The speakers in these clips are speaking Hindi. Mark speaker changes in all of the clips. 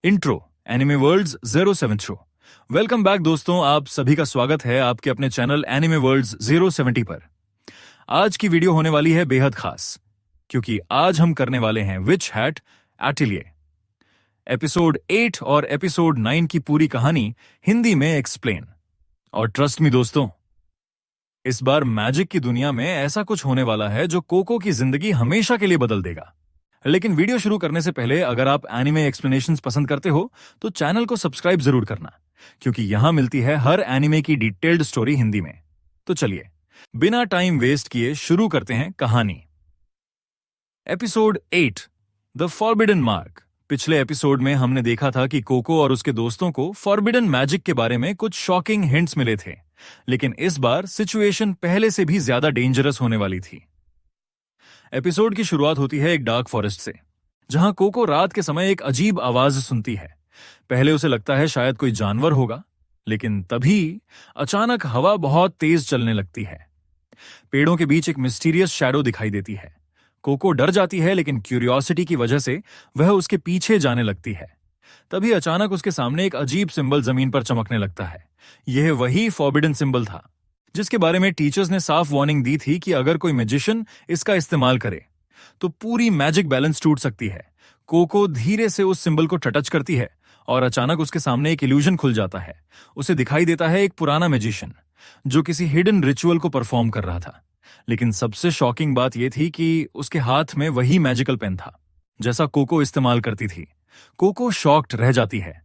Speaker 1: Intro anime worlds 07 show. Welcome back दोस्तों, आप सभी का स्वागत है आपके अपने चैनल एनिमे वर्ल्ड्स 070 पर। आज की वीडियो होने वाली है बेहद खास, क्योंकि आज हम करने वाले हैं विच हैट एटिलिए। एपिसोड 8 और एपिसोड 9 की पूरी कहानी हिंदी में एक्सप्लेन। और ट्रस्ट मी दोस्तों, इस बार मैजिक की दुनिया में ऐसा कुछ होने वाला है जो कोको की जिंदगी हमेशा के लिए बदल देगा। लेकिन वीडियो शुरू करने से पहले अगर आप एनिमे एक्सप्लेनेशंस पसंद करते हो तो चैनल को सब्सक्राइब जरूर करना, क्योंकि यहां मिलती है हर एनिमे की डिटेल्ड स्टोरी हिंदी में। तो चलिए बिना टाइम वेस्ट किए शुरू करते हैं कहानी। Episode 8 the forbidden mark. पिछले एपिसोड में हमने देखा था कि कोको और उसके दोस्तों को फॉरबिडन मैजिक के बारे में कुछ शॉकिंग हिंट्स मिले थे, लेकिन इस बार सिचुएशन पहले से भी ज्यादा डेंजरस होने वाली थी। एपिसोड की शुरुआत होती है एक डार्क फॉरेस्ट से, जहां कोको रात के समय एक अजीब आवाज सुनती है। पहले उसे लगता है शायद कोई जानवर होगा, लेकिन तभी अचानक हवा बहुत तेज चलने लगती है। पेड़ों के बीच एक मिस्टीरियस शैडो दिखाई देती है। कोको डर जाती है, लेकिन क्यूरियोसिटी की वजह से वह उसके पीछे जाने लगती है। तभी अचानक उसके सामने एक अजीब सिंबल जमीन पर चमकने लगता है। यह वही फॉरबिडन सिंबल था जिसके बारे में टीचर्स ने साफ वार्निंग दी थी कि अगर कोई मैजिशियन इसका इस्तेमाल करे तो पूरी मैजिक बैलेंस टूट सकती है। कोको धीरे से उस सिंबल को टच करती है और अचानक उसके सामने एक इल्यूजन खुल जाता है। उसे दिखाई देता है एक पुराना मैजिशियन जो किसी हिडन रिचुअल को परफॉर्म कर रहा था। लेकिन सबसे शॉकिंग बात यह थी कि उसके हाथ में वही मैजिकल पेन था जैसा कोको इस्तेमाल करती थी। कोको शॉक्ड रह जाती है।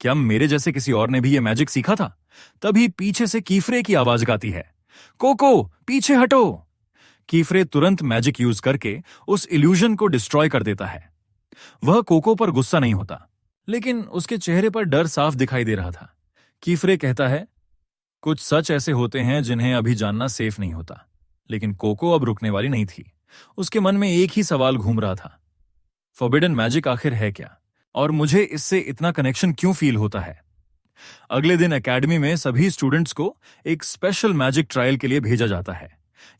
Speaker 1: क्या मेरे जैसे किसी और ने भी यह मैजिक सीखा था? तभी पीछे से कीफ्रे की आवाज गाती है, कोको पीछे हटो। कीफ्रे तुरंत मैजिक यूज करके उस इल्यूजन को डिस्ट्रॉय कर देता है। वह कोको पर गुस्सा नहीं होता, लेकिन उसके चेहरे पर डर साफ दिखाई दे रहा था। कीफ्रे कहता है, कुछ सच ऐसे होते हैं जिन्हें अभी जानना सेफ नहीं होता। लेकिन कोको अब रुकने वाली नहीं थी। उसके मन में एक ही सवाल घूम रहा था, फॉरबिडन मैजिक आखिर है क्या, और मुझे इससे इतना कनेक्शन क्यों फील होता है। अगले दिन एकेडमी में सभी स्टूडेंट्स को एक स्पेशल मैजिक ट्रायल के लिए भेजा जाता है।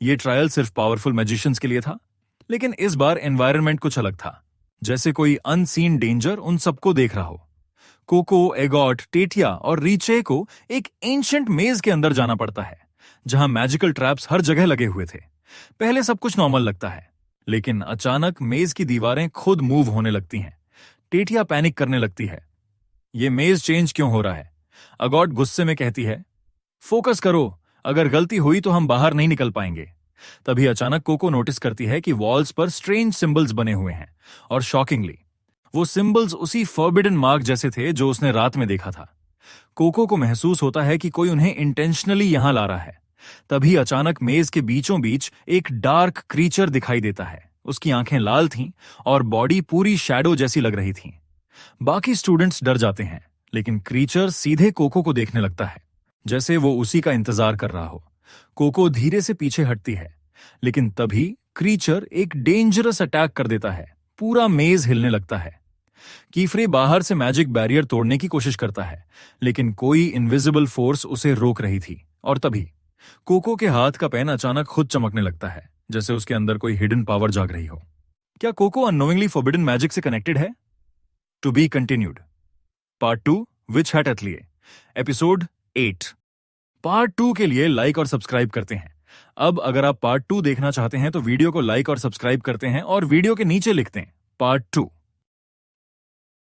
Speaker 1: यह ट्रायल सिर्फ पावरफुल मैजिशियंस के लिए था, लेकिन इस बार एनवायरनमेंट कुछ अलग था, जैसे कोई अनसीन डेंजर उन सबको देख रहा हो। कोको, एगॉट, टेटिया और रीचे को एक एंशिएंट मेज के अंदर जाना पड़ता है, जहां मैजिकल ट्रैप्स हर जगह लगे हुए थे। पहले सब कुछ नॉर्मल लगता है, लेकिन अचानक मेज की दीवारें खुद मूव होने लगती हैं। टेटिया पैनिक करने लगती है, यह मेज चेंज क्यों हो रहा है? अगॉट गुस्से में कहती है, फोकस करो, अगर गलती हुई तो हम बाहर नहीं निकल पाएंगे। तभी अचानक कोको नोटिस करती है कि वॉल्स पर स्ट्रेंज सिंबल्स बने हुए हैं, और शॉकिंगली वो सिंबल्स उसी फॉरबिडन मार्क जैसे थे जो उसने रात में देखा था। कोको को महसूस होता है कि कोई उन्हें इंटेंशनली यहां ला रहा है। तभी अचानक मेज के बीचों बीच एक डार्क क्रीचर दिखाई देता है। उसकी आंखें लाल थीं और बॉडी पूरी शैडो जैसी लग रही थी। बाकी स्टूडेंट्स डर जाते हैं, लेकिन क्रीचर सीधे कोको को देखने लगता है, जैसे वो उसी का इंतजार कर रहा हो। कोको धीरे से पीछे हटती है, लेकिन तभी क्रीचर एक डेंजरस अटैक कर देता है। पूरा मेज हिलने लगता है। कीफ्रे बाहर से मैजिक बैरियर तोड़ने की कोशिश करता है, लेकिन कोई इनविजिबल फोर्स उसे रोक रही थी। और तभी कोको के हाथ का पेन अचानक खुद चमकने लगता है, जैसे उसके अंदर कोई हिडन पावर जाग रही हो। क्या कोको अननोइंगली फॉरबिडन मैजिक से कनेक्टेड है? To be continued. Part 2 witch hat atelier, episode 8। Part 2 के लिए लाइक और सब्सक्राइब करते हैं। अब अगर आप पार्ट 2 देखना चाहते हैं तो वीडियो को लाइक और सब्सक्राइब करते हैं और वीडियो के नीचे लिखते हैं पार्ट 2।